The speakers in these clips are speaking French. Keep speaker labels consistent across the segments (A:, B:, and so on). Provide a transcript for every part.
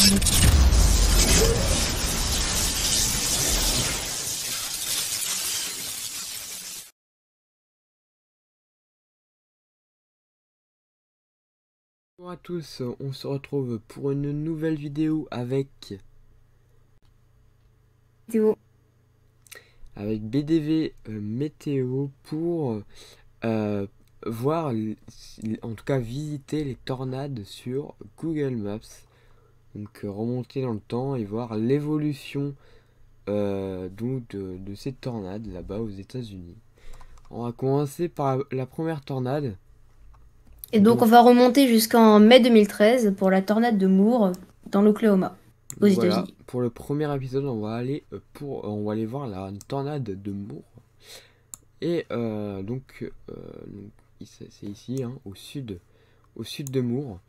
A: Bonjour à tous, on se retrouve pour une nouvelle vidéo avec BDV Météo pour voir, en tout cas visiter les tornades sur Google Maps. Donc remonter dans le temps et voir l'évolution de ces tornades là-bas aux États-Unis. On va commencer par la première tornade.
B: Et donc, on va remonter jusqu'en mai 2013 pour la tornade de Moore dans l'Oklahoma, aux
A: Voilà,
B: États-Unis.
A: pour le premier épisode, on va aller voir la tornade de Moore. Et c'est ici, hein, au sud de Moore.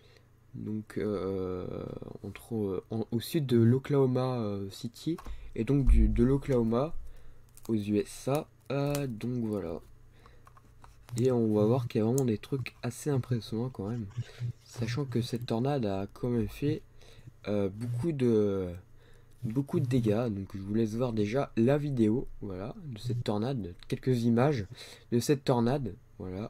A: Donc au sud de l'Oklahoma City et donc de l'Oklahoma aux USA. Donc voilà. Et on va voir qu'il y a vraiment des trucs assez impressionnants quand même. Sachant que cette tornade a quand même fait beaucoup de dégâts. Donc je vous laisse voir déjà la vidéo, voilà, de cette tornade, quelques images de cette tornade, voilà.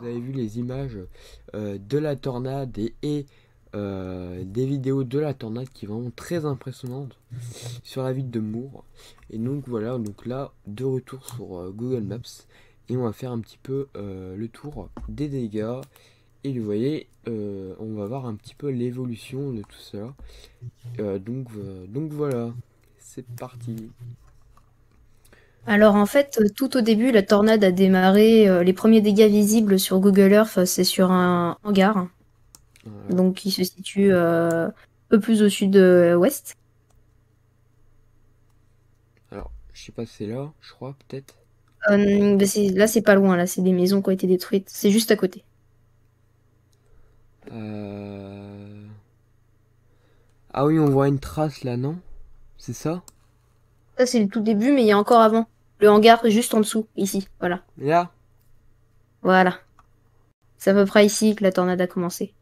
A: Vous avez vu les images de la tornade et des vidéos de la tornade qui sont vraiment très impressionnantes sur la ville de Moore. Et donc voilà, donc là, de retour sur Google Maps. Et on va faire un petit peu le tour des dégâts. Et vous voyez, on va voir un petit peu l'évolution de tout ça. Donc voilà, c'est parti.
B: Alors, en fait, tout au début, la tornade a démarré. Les premiers dégâts visibles sur Google Earth, c'est sur un hangar,
A: Voilà.
B: donc qui se situe un peu plus au sud-ouest.
A: Alors, je sais pas si c'est là, je crois, peut-être.
B: Là, c'est pas loin, là, c'est des maisons qui ont été détruites. C'est juste à côté.
A: Ah oui, on voit une trace là, non? C'est ça?
B: Ça, c'est le tout début, mais il y a encore avant. Le hangar est juste en dessous, ici. Voilà.
A: Là?
B: Voilà. C'est à peu près ici que la tornade a commencé.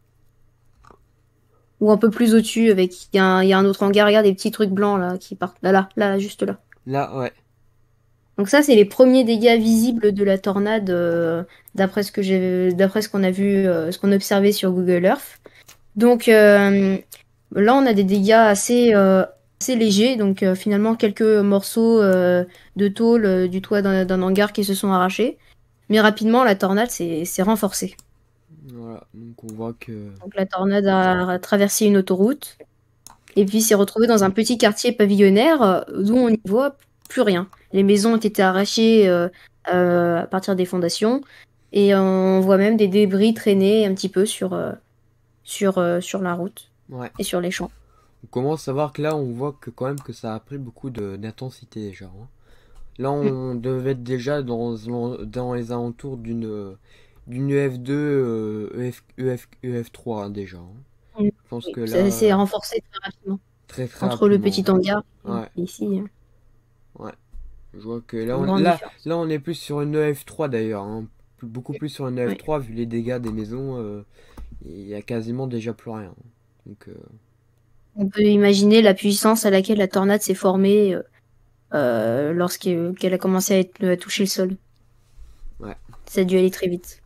B: Ou un peu plus au-dessus, il y a un autre hangar, regarde des petits trucs blancs là qui partent. Là, juste là.
A: Là, ouais.
B: Donc ça, c'est les premiers dégâts visibles de la tornade, d'après ce qu'on a vu, ce qu'on a observé sur Google Earth. Donc là, on a des dégâts assez légers, donc finalement quelques morceaux de tôle du toit d'un hangar qui se sont arrachés. Mais rapidement, la tornade s'est renforcée.
A: Voilà, donc on voit que...
B: Donc la tornade a traversé une autoroute et puis s'est retrouvée dans un petit quartier pavillonnaire d'où on n'y voit plus rien. Les maisons ont été arrachées à partir des fondations et on voit même des débris traîner un petit peu sur la route
A: Ouais.
B: et sur les champs.
A: On commence à voir que là, on voit que quand même que ça a pris beaucoup d'intensité déjà, hein. Là,
B: Mm.
A: on devait être déjà dans les alentours d'une EF2, EF3 hein, déjà, hein.
B: Mm.
A: Je pense
B: Oui,
A: que
B: ça s'est
A: là,
B: renforcé très rapidement.
A: très très
B: Entre le
A: rapidement.
B: petit hangar
A: Ouais,
B: et ici,
A: ouais. Je vois que
B: il y a une grande différence.
A: là, on est plus sur une EF3 d'ailleurs, hein. Beaucoup plus sur une
B: Oui.
A: EF3 vu les dégâts des maisons. Il y a quasiment déjà plus rien. Donc,
B: On peut imaginer la puissance à laquelle la tornade s'est formée lorsqu'elle a commencé à toucher le sol.
A: ouais.
B: Ça a dû aller très vite.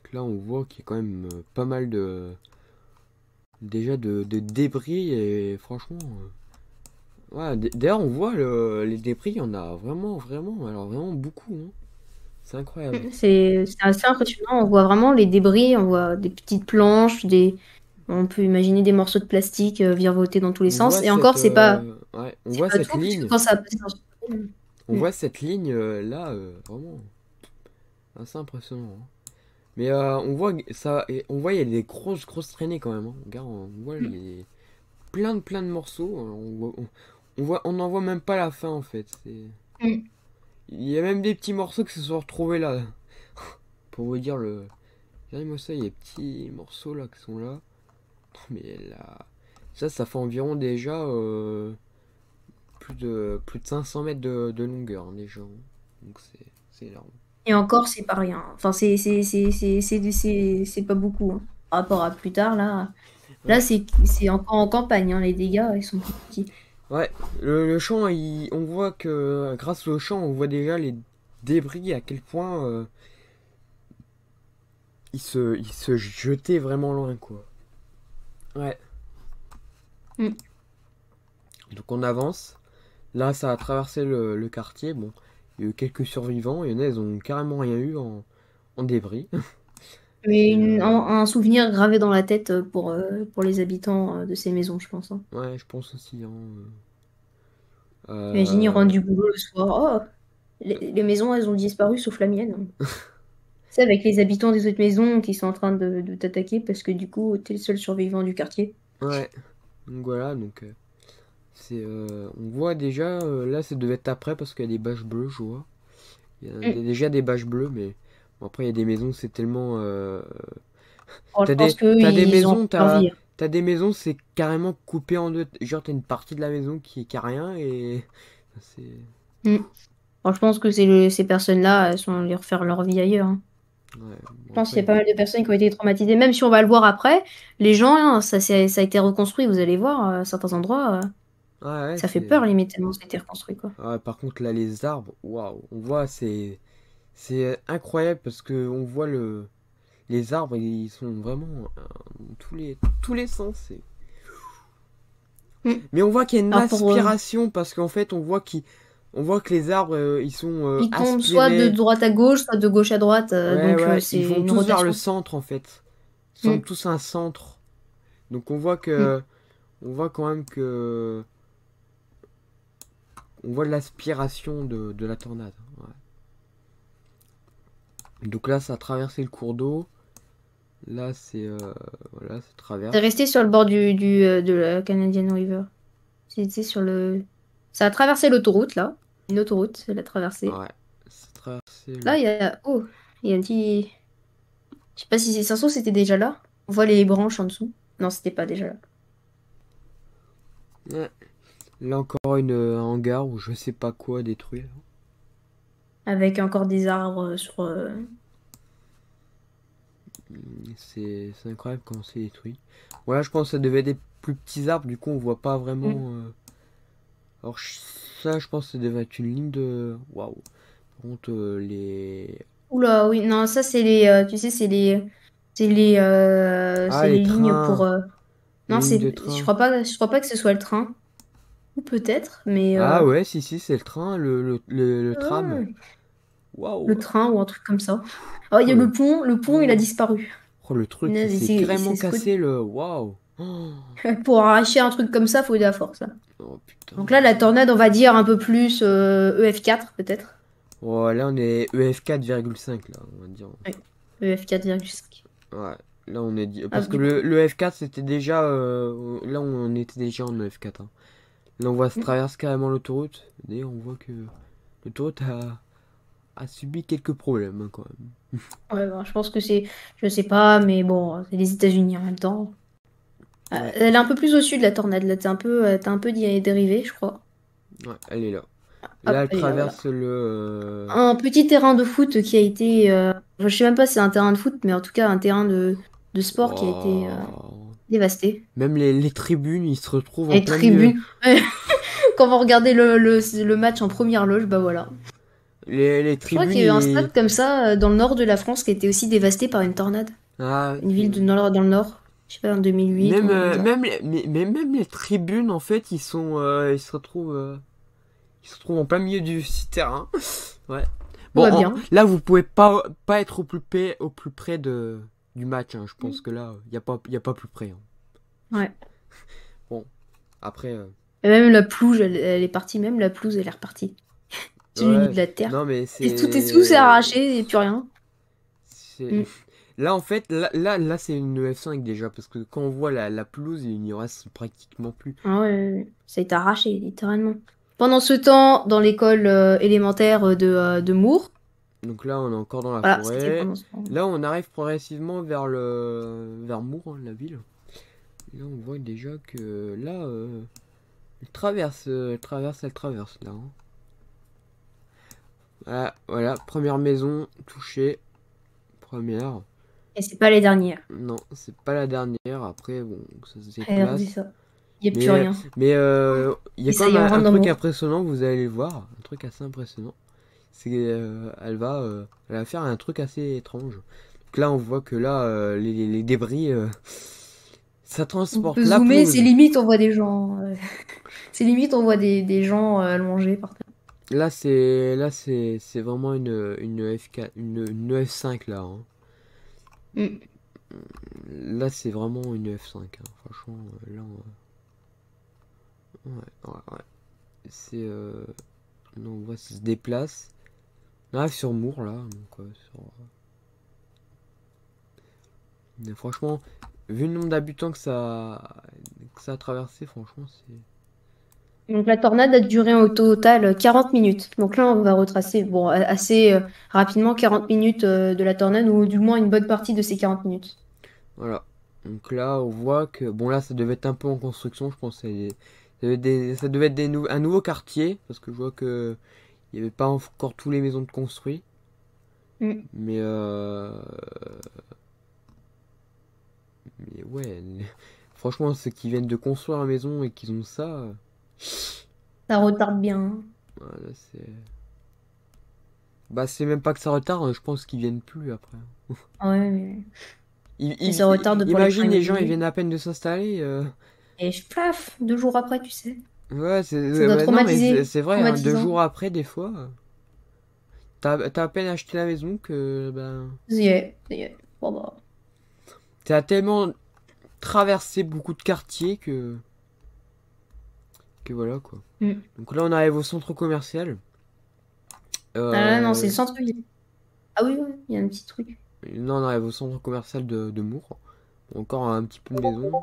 A: Donc là, on voit qu'il y a quand même pas mal déjà de débris et franchement, Ouais, d'ailleurs, on voit les débris, il y en a vraiment, vraiment, alors vraiment beaucoup, hein. C'est incroyable.
B: C'est assez impressionnant. On voit vraiment les débris, on voit des petites planches, on peut imaginer des morceaux de plastique virevolter dans tous les
A: On
B: sens.
A: voit
B: Et encore,
A: ouais, on
B: c'est
A: voit
B: pas
A: cette
B: tout, parce que
A: ligne,
B: quand ça passe dans
A: on voit cette ligne là, vraiment assez impressionnant, hein. Mais on voit ça, et on voit il y a des grosses, grosses traînées quand même, hein. Regarde, on voit les plein de morceaux, hein. On en voit même pas la fin en fait.
B: Mm.
A: Il y a même des petits morceaux qui se sont retrouvés là. Pour vous dire le. Regardez-moi ça, il y a des petits morceaux là qui sont là. Mais là. Ça fait environ déjà plus de 500 mètres de longueur, hein, déjà, hein. Donc c'est énorme.
B: Et encore, c'est pas rien. Enfin, c'est pas beaucoup, hein. Par rapport à plus tard, là. Là,
A: Ouais,
B: c'est encore en campagne, hein. Les dégâts, ils sont plus petits.
A: ouais. Le champ, on voit que grâce au champ, on voit déjà les débris, à quel point ils se jetaient vraiment loin, quoi. Ouais.
B: Mm.
A: Donc on avance. Là, ça a traversé le quartier. Bon, il y a eu quelques survivants. Il y en a, ils ont carrément rien eu en débris.
B: Mais
A: Et,
B: un souvenir gravé dans la tête pour les habitants de ces maisons, je pense, hein.
A: ouais, je pense aussi, hein.
B: Imagine, ils
A: Euh,
B: rentrent du boulot le soir. Oh, les maisons, elles ont disparu, sauf la mienne. C'est avec les habitants des autres maisons qui sont en train de t'attaquer parce que du coup, t'es le seul survivant du quartier.
A: ouais. Donc voilà, donc on voit déjà, là, ça devait être après parce qu'il y a des bâches bleues, je vois. Il y a
B: Mm.
A: déjà des bâches bleues, mais bon, après, il y a des maisons, c'est tellement.
B: Bon, je pense qu'eux,
A: T'as des
B: ils ont
A: maisons,
B: leur vie, hein.
A: t'as des maisons, c'est carrément coupé en deux. Genre, t'as une partie de la maison qui a rien et. C'est.
B: Mm. Bon, je pense que ces personnes-là, elles sont allées refaire leur vie ailleurs, hein.
A: Ouais,
B: Je
A: bon,
B: pense qu'il y
A: après.
B: a pas mal de personnes qui ont été traumatisées. Même si on va le voir après, les gens, hein, ça a été reconstruit. Vous allez voir, à certains endroits,
A: Ah ouais,
B: ça fait peur
A: c'est.
B: limite tellement ça a été reconstruit, quoi.
A: Ah ouais, par contre, là, les arbres, waouh, on voit, c'est incroyable parce que on voit les arbres, ils sont vraiment dans tous les sens.
B: Mm.
A: Mais on voit qu'il y a une
B: Alors pour
A: aspiration parce qu'en fait, on voit que les arbres, ils sont
B: ils tombent soit de
A: aspirés.
B: droite à gauche, soit de gauche à droite,
A: Ouais,
B: donc
A: ouais, ils
B: c'est
A: vont
B: une
A: tous vers le
B: rotation.
A: centre en fait. Ils semblent
B: Mm.
A: tous un centre. Donc
B: Mm.
A: on voit quand même que, on voit l'aspiration de la tornade. Ouais. Donc là, ça a traversé le cours d'eau. Là, voilà, ça
B: C'est
A: traverse.
B: resté sur le bord de la Canadian River. C'était sur le. Ça a traversé l'autoroute, là. Une autoroute, elle a traversé.
A: Ouais, ça a traversé
B: Là,
A: le.
B: il y a. Oh, il y a un petit. Je sais pas si ça se trouve, c'était déjà là. On voit les branches en dessous. Non, c'était pas déjà là.
A: Ouais. Là encore un hangar ou je sais pas quoi détruit, là.
B: Avec encore des arbres sur.
A: C'est incroyable quand c'est détruit. Voilà, je pense que ça devait être des plus petits arbres, du coup on voit pas
B: Mm.
A: vraiment. Alors ça, je pense que ça devait être une ligne de. Waouh. Par contre, les.
B: Oula, oui, non, ça, c'est les. Tu sais, c'est les.
A: Ah,
B: C'est
A: les
B: les lignes pour.
A: trains. Les
B: Non,
A: lignes de
B: c'est.
A: train.
B: Je crois pas que ce soit le train. Ou peut-être, mais.
A: Ah ouais, si, c'est le train, le tram.
B: Ouais,
A: Waouh.
B: le train ou un truc comme ça. Oh, il y
A: Oh
B: a
A: le.
B: le pont, il a
A: Oh,
B: disparu.
A: oh, le truc, il
B: Punaise,
A: s'est carrément
B: c'est ce côté.
A: cassé, le. Waouh. Oh,
B: Pour arracher un truc comme ça, faut de la force, là.
A: oh, putain.
B: Donc là, la tornade, on va dire un peu plus EF4, peut-être.
A: Oh, là, on est EF4,5, là, on va dire.
B: Oui, EF4,5.
A: Ouais, là on est
B: Ah,
A: parce que
B: du coup.
A: le F4 c'était déjà là on était déjà en F4, hein. Là on voit se
B: Mm.
A: traverse carrément l'autoroute. D'ailleurs on voit que l'autoroute a subi quelques problèmes, hein, quand même.
B: Ouais, bon, je pense que c'est. Je sais pas, mais bon, c'est les États-Unis en même temps.
A: Ouais,
B: Elle est un peu plus au sud, la tornade. Là, t'es un peu dérivé, je crois.
A: ouais, elle est là. Là
B: Hop,
A: elle
B: elle est là, voilà.
A: traverse le
B: Un petit terrain de foot qui a été. Enfin, je sais même pas si c'est un terrain de foot, mais en tout cas, un terrain de sport qui a été
A: Wow.
B: dévasté.
A: Même les tribunes ils se retrouvent en
B: Les
A: plein milieu.
B: tribunes. Quand on regardait le match en première loge, bah voilà.
A: Les
B: Je crois
A: tribunes
B: qu'il y a eu un
A: ils...
B: stade comme ça dans le nord de la France qui a été aussi dévasté par une tornade.
A: Ah
B: Une
A: ok.
B: ville dans le nord. Je je sais pas, en 2008
A: Même,
B: ou un truc comme ça.
A: même les tribunes, en fait, ils se retrouvent en plein milieu du terrain. Ouais.
B: Tout
A: Bon,
B: va bien.
A: là, vous pouvez pas être au plus près du match, hein. Je pense que là, y a pas plus près, hein.
B: Ouais.
A: Bon, après,
B: Et même la pelouse, elle est partie, même la pelouse, elle est repartie. C'est du
A: ouais,
B: de la terre.
A: non, mais
B: Et tout s'est
A: c'est.
B: arraché et plus rien.
A: c'est-
B: Mm.
A: Là, en fait, là c'est une F5 déjà, parce que quand on voit la pelouse, il n'y en reste pratiquement plus.
B: Ah ouais, ouais, ça a été arraché, littéralement. Pendant ce temps, dans l'école élémentaire de Moore,
A: Donc là, on est encore dans la
B: voilà, c'était
A: forêt.
B: pendant ce temps.
A: Là, on arrive progressivement vers Mour, hein, la ville. Et là, on voit déjà que là, elle traverse là, hein. Voilà, première maison touchée. Première.
B: Et c'est pas les dernières.
A: Non, c'est pas la dernière. Après, bon, ça se
B: Regardez
A: déplace.
B: ça. Il n'y a plus
A: Mais
B: rien.
A: il y
B: Et
A: a quand
B: ça y
A: même
B: est, on
A: un
B: rentre dans
A: truc
B: Moore.
A: impressionnant, vous allez le voir. Un truc assez impressionnant. C'est elle va faire un truc assez étrange. Donc là, on voit que là, les débris, ça
B: On
A: transporte
B: peut
A: la
B: zoomer, c'est
A: pelouse.
B: limite, on voit des gens. C'est limite, on voit des gens allongés par terre.
A: Là, c'est vraiment une F4, une F5 là, hein.
B: Mm.
A: Là, c'est vraiment une F5, hein. Franchement, là, ouais, ouais. C'est, non, on voit, ça se déplace. On arrive sur Mour là, donc mais franchement, vu le nombre d'habitants que ça a traversé, franchement,
B: Donc la tornade a duré au total 40 minutes. Donc là, on va retracer bon, assez rapidement 40 minutes de la tornade, ou du moins une bonne partie de ces 40 minutes.
A: voilà. Donc là, on voit que, bon là, ça devait être un peu en construction, je pense. Ça devait être un nouveau quartier, parce que je vois que il n'y avait pas encore tous les maisons de construits.
B: Mm.
A: Mais, mais ouais, franchement, ceux qui viennent de construire la maison et qui ont ça,
B: Ça retarde bien, hein.
A: voilà, c'est. Bah, c'est même pas que ça retarde, je pense qu'ils viennent plus après.
B: Ah ouais, mais ça retarde pour les gens
A: Imagine les gens, ils
B: immobiliers.
A: viennent à peine de s'installer.
B: Et plaf, 2 jours après, tu sais.
A: Ouais,
B: Ça doit
A: non, mais
B: traumatiser.
A: c'est vrai, hein, 2 jours
B: Traumatisant.
A: après, des fois, t'as à peine acheté la maison que ben,
B: Ça y est. Bon, bah.
A: t'as tellement traversé beaucoup de quartiers que voilà quoi.
B: Mm.
A: Donc là, on arrive au centre commercial.
B: Ah là, non, c'est
A: Euh,
B: le centre-ville. Ah oui, oui, il y a un petit truc.
A: Là, on arrive au centre commercial de Mour. Encore un petit peu de maison.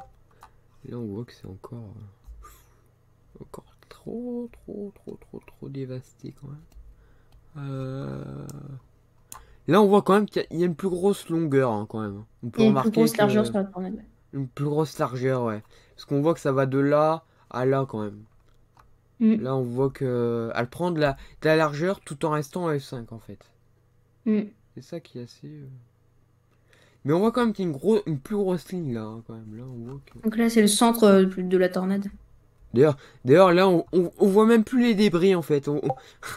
A: Et là, on voit que c'est encore trop dévasté quand même. Là, on voit quand même qu'il y a une plus grosse longueur, hein, quand même. On peut
B: Il y a une plus
A: remarquer
B: grosse largeur
A: que
B: sur la tornade.
A: une plus grosse largeur, ouais. Parce qu'on voit que ça va de là à là quand même.
B: Mm.
A: Là, on voit que elle prend de la largeur tout en restant à F5 en fait.
B: Mm.
A: C'est ça qui est assez. Mais on voit quand même qu'il y a une plus grosse ligne là, hein, quand même. Là, on voit que.
B: Donc là, c'est le centre de la tornade.
A: D'ailleurs, d'ailleurs, là, on voit même plus les débris en fait.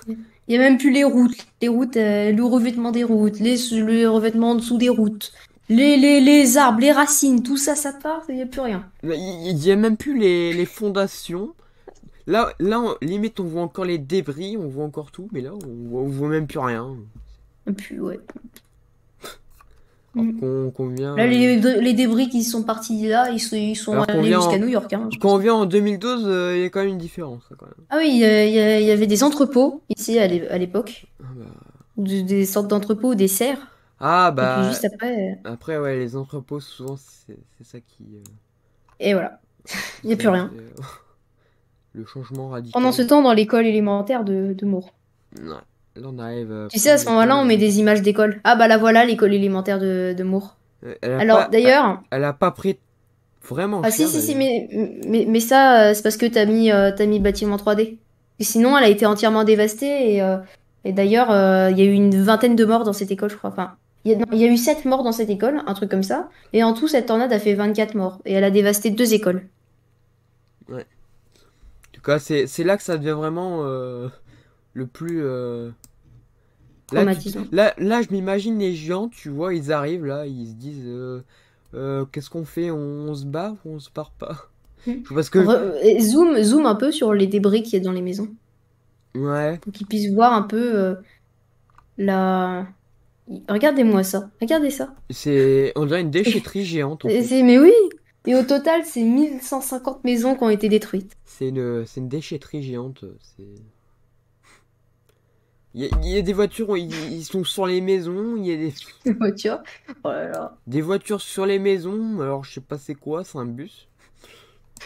B: Il n'y a même plus les routes. Les routes, le revêtement des routes, le revêtement en dessous des routes, les arbres, les racines, tout ça, ça part, il n'y a plus rien.
A: Il y a même plus les fondations. Là, limite, on voit encore les débris, on voit encore tout, mais là, on voit même plus rien.
B: Et puis, ouais.
A: Alors
B: Mm.
A: qu'on vient.
B: Là, les débris qui sont partis là, ils sont
A: Alors qu'on
B: allés
A: vient
B: jusqu'à
A: en,
B: New York, hein, je
A: quand
B: pense.
A: on vient en 2012, il y a quand même une différence, hein, quand même.
B: Ah oui, il y avait des entrepôts ici à l'époque.
A: Ah bah,
B: Des sortes d'entrepôts, des serres.
A: ah
B: Et puis
A: bah,
B: juste après,
A: après, ouais, les entrepôts, souvent, c'est ça qui.
B: et voilà, il n'y a plus rien.
A: Le changement
B: Pendant ce
A: radical.
B: temps, dans l'école élémentaire de Moore.
A: Ouais. Là, on arrive
B: Tu sais,
A: près
B: à
A: de
B: ce moment-là, on
A: l'école.
B: met des images d'école. Ah bah là voilà, l'école élémentaire de Moore.
A: Elle a
B: Alors
A: pas,
B: d'ailleurs,
A: elle a pas pris vraiment
B: ah si
A: cher
B: si si,
A: d'ailleurs.
B: mais ça, c'est parce que t'as mis bâtiment 3D. Et sinon, elle a été entièrement dévastée et d'ailleurs, il y a eu une vingtaine de morts dans cette école, je crois. Enfin, non, il y a eu 7 morts dans cette école, un truc comme ça. Et en tout, cette tornade a fait 24 morts et elle a dévasté 2 écoles.
A: Ouais. En tout cas, c'est là que ça devient vraiment le plus.
B: Traumatisant.
A: Là, je m'imagine les gens, tu vois, ils arrivent là, ils se disent Qu'est-ce qu'on fait? On se barre ou on se barre pas?
B: Mm.
A: Parce que...
B: Zoom un peu sur les débris qu'il y a dans les maisons.
A: Ouais,
B: Pour qu'ils puissent voir un peu la... Regardez-moi ça. Regardez ça.
A: on dirait une déchetterie géante en fait.
B: Mais oui. Et au total, c'est 1150 maisons qui ont été détruites.
A: C'est une déchetterie géante. Il y a des voitures, ils sont sur les maisons, il y a
B: Les voitures. Oh là là.
A: des voitures sur les maisons, alors je sais pas c'est quoi, c'est un bus.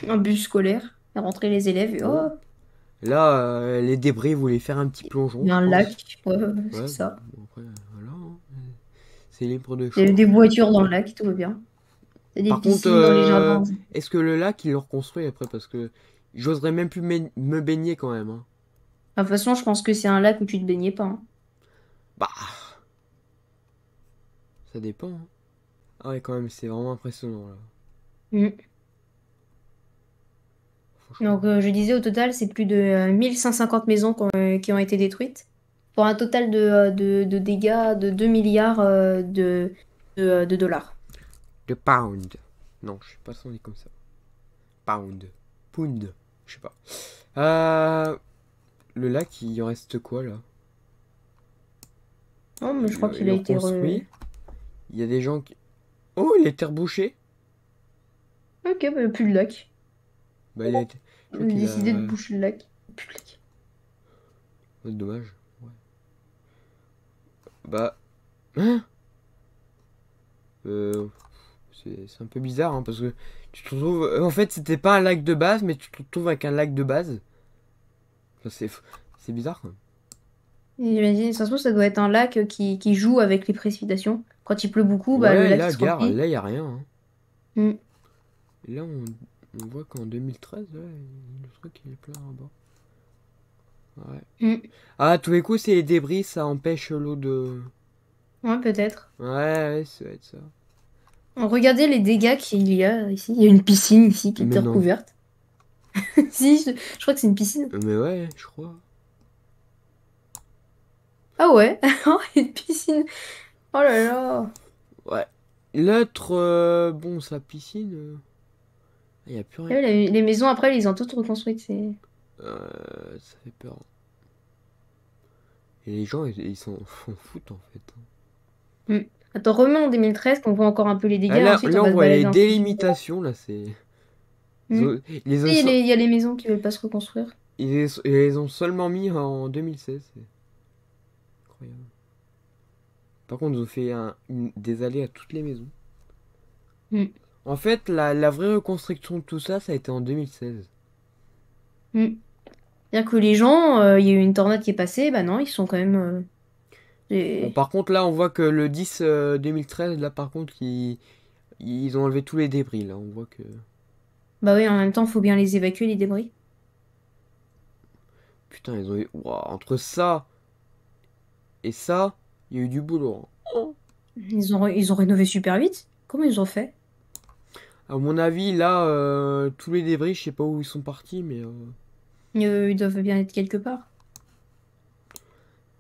B: Un bus scolaire. Faire rentrer les élèves. Et oh,
A: Là, les débris voulaient faire un petit plongeon,
B: il y a un
A: je pense.
B: lac. Ouais, c'est
A: Ouais,
B: ça.
A: bon, après, voilà, hein. C'est libre de
B: Il
A: choix.
B: y a des voitures dans le lac, tout va bien. Il y a des
A: Par contre,
B: piscines dans les jardins.
A: est-ce que le lac, ils le reconstruit après? Parce que j'oserais même plus me baigner quand même, hein.
B: De toute façon, je pense que c'est un lac où tu te baignais pas, hein.
A: Bah, ça dépend, hein. Ah ouais, quand même, c'est vraiment impressionnant, là.
B: Mm.
A: Franchement.
B: Donc, je disais, au total, c'est plus de 1150 maisons qui ont été détruites. Pour un total de dégâts de 2 milliards de dollars.
A: De pound. Non, je sais pas si on dit comme ça. Pound. Pound. Je sais pas. Le lac, il en reste quoi, là?
B: Oh, mais je crois qu'il
A: Il
B: a
A: est
B: été
A: reconstruit. Il y a des gens qui... Oh, il a été rebouché.
B: Ok, bah, plus de lac.
A: Bah, il a été... je
B: Ils
A: crois
B: ont
A: qu'il
B: décidé de
A: a...
B: boucher le lac. Plus de lac.
A: Oh, dommage. Ouais. Bah... Hein? C'est un peu bizarre, hein, parce que tu te retrouves... En fait, c'était pas un lac de base, mais tu te retrouves avec un lac de base. Enfin, c'est bizarre, quoi.
B: J'imagine, ça se trouve, ça doit être un lac qui joue avec les précipitations. Quand il pleut beaucoup, bah, le
A: Ouais,
B: lac il
A: là,
B: se
A: gare,
B: remplit.
A: là, il n'y a rien, hein.
B: Mm.
A: Et là, on voit qu'en 2013, ouais, le truc, il est plein là-bas. Ouais.
B: Mm.
A: Ah, tous les coups, c'est les débris, ça empêche l'eau de...
B: Ouais, peut-être.
A: Ouais, ça va être ça.
B: Regardez les dégâts qu'il y a ici. Il y a une piscine ici qui
A: Mais
B: était
A: non.
B: recouverte. Si, je crois que c'est une piscine.
A: Mais ouais, je crois.
B: Ah ouais, une piscine. Oh là là.
A: Ouais. L'autre, bon, sa piscine, il n'y a plus rien.
B: Et les maisons après, ils ont toutes reconstruites.
A: Ça fait peur. Et les gens, ils s'en foutent, en fait.
B: Mm. Attends, remets en 2013 qu'on voit encore un peu les dégâts.
A: Ah, là,
B: Ensuite,
A: là,
B: on
A: on
B: va se
A: voit les
B: balader un peu.
A: délimitations, là, c'est...
B: Mm.
A: Ils les ont,
B: Et il y a les maisons qui veulent pas se reconstruire.
A: ils les ont seulement mis en 2016. C'est incroyable. Par contre, ils ont fait des allées à toutes les maisons.
B: Mm.
A: En fait, la vraie reconstruction de tout ça, ça a été en 2016.
B: Mm. C'est-à-dire que les gens, il y a eu une tornade qui est passée, bah non, ils sont quand même.
A: Bon, par contre, là, on voit que le 10 2013, là, par contre, ils ont enlevé tous les débris. Là, on voit que...
B: Bah oui, en même temps, il faut bien les évacuer, les débris.
A: Putain, ils ont eu... Ouah, entre ça et ça, il y a eu du boulot, hein.
B: Ils ont rénové super vite. Comment ils ont fait?
A: À mon avis, là, tous les débris, je sais pas où ils sont partis, mais...
B: Ils doivent bien être quelque part.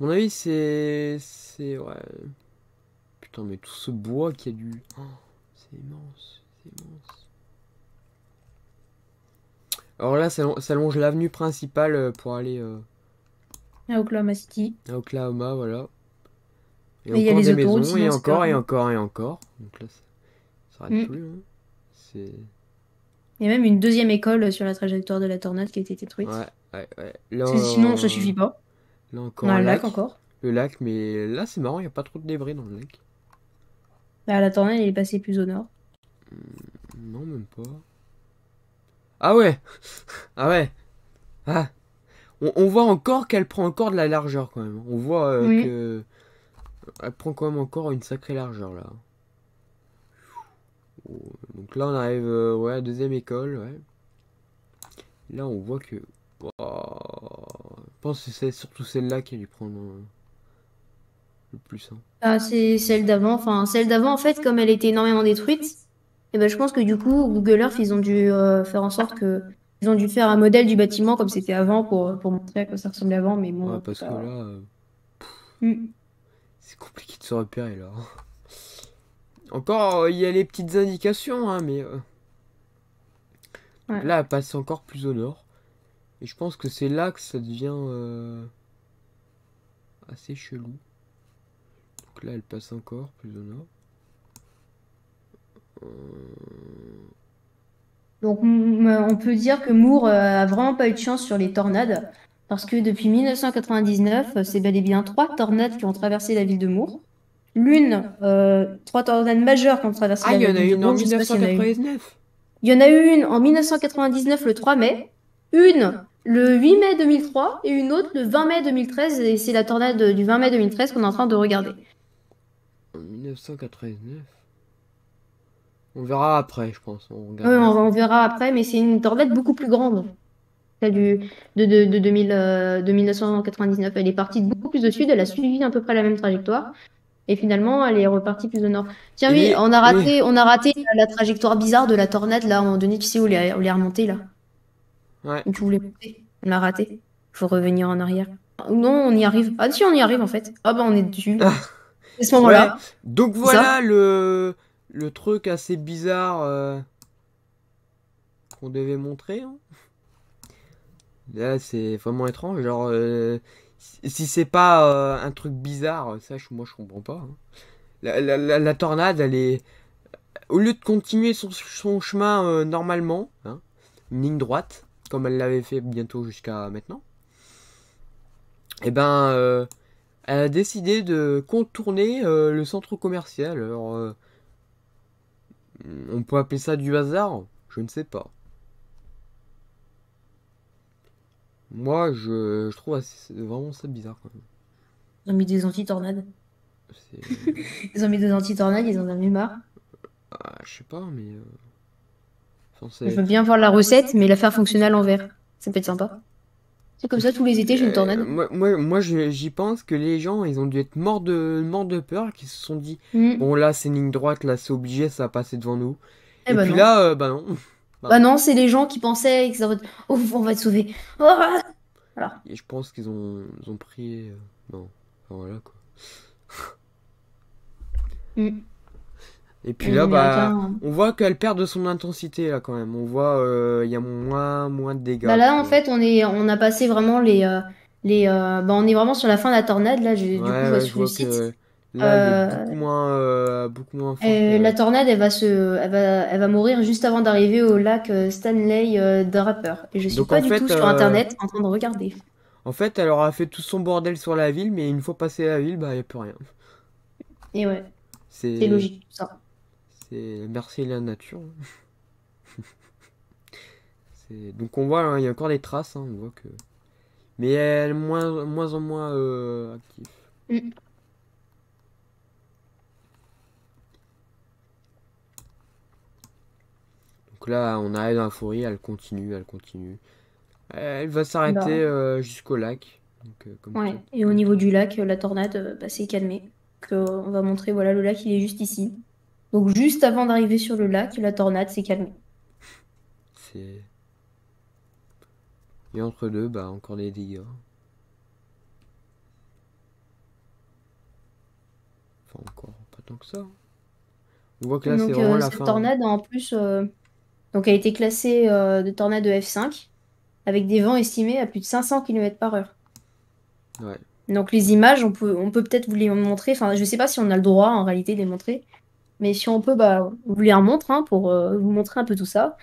A: À mon avis, c'est... Ouais... Putain, mais tout ce bois qu'il y a du... Oh, c'est immense, c'est immense. Alors là, ça longe l'avenue principale pour aller
B: À Oklahoma City.
A: à Oklahoma, voilà. Et
B: Et il y a
A: encore
B: les
A: des
B: autoroutes,
A: maisons, et
B: sinon c'est
A: encore, et
B: pareil.
A: encore, et encore. Donc là, ça arrête
B: Mm.
A: plus, hein. C'est...
B: Il y a même une deuxième école sur la trajectoire de la tornade qui a été détruite.
A: Ouais, ouais, ouais. Là,
B: Parce que sinon, ça suffit pas.
A: là
B: On
A: encore
B: a
A: un
B: un lac
A: lac.
B: encore.
A: Le lac, mais là, c'est marrant, il n'y a pas trop de débris dans le lac.
B: Bah, la tornade, elle est passée plus au nord.
A: Non, même pas. Ah ouais! Ah ouais! Ah! On voit encore qu'elle prend encore de la largeur quand même. On voit
B: Oui.
A: que elle prend quand même encore une sacrée largeur là. Oh, donc là on arrive ouais, à la deuxième école, ouais. Là on voit que... Oh, je pense que c'est surtout celle-là qui a dû prendre le plus, hein.
B: Ah, c'est celle d'avant. Enfin, celle d'avant, en fait, comme elle était énormément détruite, et ben, je pense que du coup, Google Earth, ils ont dû faire en sorte que. Ils ont dû faire un modèle du bâtiment comme c'était avant pour montrer à quoi ça ressemblait avant, mais
A: Ouais,
B: bon,
A: parce que là,
B: Mm.
A: c'est compliqué de se repérer là. Encore, il y a les petites indications, hein, mais donc
B: Ouais.
A: là, elle passe encore plus au nord. Et je pense que c'est là que ça devient assez chelou. Donc là, elle passe encore plus au nord.
B: Donc, on peut dire que Moore a vraiment pas eu de chance sur les tornades, parce que depuis 1999, c'est bel et bien 3 tornades qui ont traversé la ville de Moore. L'une, 3 tornades majeures qui ont traversé
A: Ah,
B: la
A: il y en a
B: ville de
A: une en
B: Moore, je sais pas s'il y en a eu.
A: 1999.
B: Il y en a eu une en 1999, le 3 mai, une le 8 mai 2003 et une autre le 20 mai 2013, et c'est la tornade du 20 mai 2013 qu'on est en train de regarder.
A: En 1999. On verra après, je pense. On
B: Oui,
A: regardera ça.
B: on verra après, mais c'est une tornade beaucoup plus grande. Celle de 2000, de 1999. Elle est partie de beaucoup plus au sud, elle a suivi à peu près la même trajectoire. Et finalement, elle est repartie plus au nord. Tiens,
A: Et
B: oui,
A: les, et
B: on a raté la trajectoire bizarre de la tornade, là, à un moment donné, tu sais, où elle est remontée, là.
A: ouais.
B: Où tu voulais monter. On l'a raté. Faut revenir en arrière. Non, on y arrive. Ah, si, on y arrive, en fait. Ah, bah, on est dessus. À ce
A: Ouais.
B: moment-là.
A: Donc
B: C'est ça.
A: voilà le truc assez bizarre qu'on devait montrer, hein. Là, c'est vraiment étrange. Genre, si c'est pas un truc bizarre, ça, moi, je comprends pas, hein. La tornade, elle est. Au lieu de continuer son chemin normalement, hein, une ligne droite, comme elle l'avait fait bientôt jusqu'à maintenant, et ben, elle a décidé de contourner le centre commercial. Alors, on peut appeler ça du hasard? Je ne sais pas. Moi, je trouve vraiment ça bizarre quand même.
B: Ils ont mis des anti-tornades.
A: C'est.
B: Ils ont mis des anti-tornades, ils en ont eu marre.
A: Ah, je sais pas, mais. Enfin,
B: Je veux bien voir la recette, mais la faire fonctionner à l'envers. Ça peut être sympa. C'est comme ça, tous les étés, j'ai une tornade.
A: moi j'y pense que les gens, ils ont dû être morts de peur, qu'ils se sont dit,
B: Hmm.
A: bon là c'est une ligne droite, là c'est obligé, ça va passer devant nous.
B: Eh
A: Et
B: ben
A: puis
B: non.
A: là, bah non. Bah
B: Bah
A: non.
B: non, c'est les gens qui pensaient qu'ils étaient en mode, oh, on va te sauver. Oh, voilà.
A: Et je pense ils ont pris. Non. Enfin, voilà quoi.
B: Hmm.
A: Et puis
B: Les
A: là, bah,
B: Américains.
A: on voit qu'elle perd de son intensité là quand même. On voit, il y a moins de
B: Bah
A: dégâts,
B: là,
A: tu
B: en
A: vois.
B: fait, on a passé vraiment bah, on est vraiment sur la fin de la tornade. Là, du coup,
A: Ouais,
B: je vois
A: ouais, je
B: sur le
A: vois
B: site.
A: que là, elle est
B: Euh,
A: beaucoup moins forte.
B: la tornade, elle va mourir juste avant d'arriver au lac Stanley Draper. Et je suis
A: Donc
B: pas du tout sur Internet en train de regarder.
A: en fait, elle aura fait tout son bordel sur la ville, mais une fois passé la ville, bah, il n'y a plus rien.
B: Et ouais, c'est
A: C'est,
B: logique, tout ça.
A: c'est merci la nature. Donc on voit, hein, il y a encore des traces, hein, on voit que. Mais elle est moins en moins active.
B: Hmm.
A: Donc là, on arrive dans la forêt, elle continue, elle continue. Elle va s'arrêter
B: Bah,
A: jusqu'au lac. Donc,
B: ouais. Et au niveau du lac, la tornade, bah, s'est calmée. Donc, on va montrer, voilà, le lac, il est juste ici. Donc, juste avant d'arriver sur le lac, la tornade s'est calmée.
A: c'est. Et entre deux, bah, encore des dégâts. Enfin, encore pas tant que ça. On voit que là, c'est
B: Donc,
A: vraiment la
B: cette
A: fin, hein.
B: tornade, en plus, donc, a été classée de tornade de F5 avec des vents estimés à plus de 500 km par heure.
A: Ouais.
B: Donc, les images, on peut peut-être vous les montrer. Enfin, je sais pas si on a le droit, en réalité, de les montrer. Mais si on peut, bah, on vous les remontre hein, pour vous montrer un peu tout ça.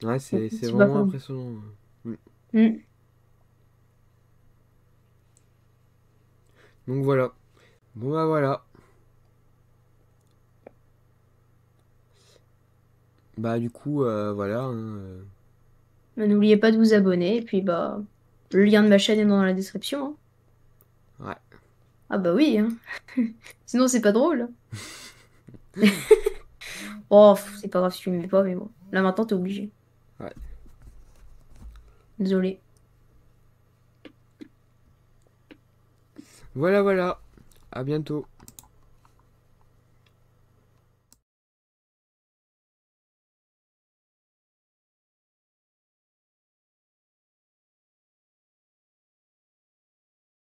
A: Ouais,
B: Je
A: c'est
B: sais pas
A: vraiment
B: comment.
A: impressionnant. Mm.
B: Hmm.
A: Donc voilà. Bon bah voilà. Bah du coup, voilà, hein,
B: Mais n'oubliez pas de vous abonner. Et puis, bah, le lien de ma chaîne est dans la description. Hein.
A: ouais.
B: Ah bah oui, hein. Sinon, c'est pas drôle. Oh, c'est pas grave si tu m'aimes pas, mais bon. Là, maintenant, t'es obligé.
A: Ouais.
B: Désolé.
A: Voilà, voilà. À bientôt.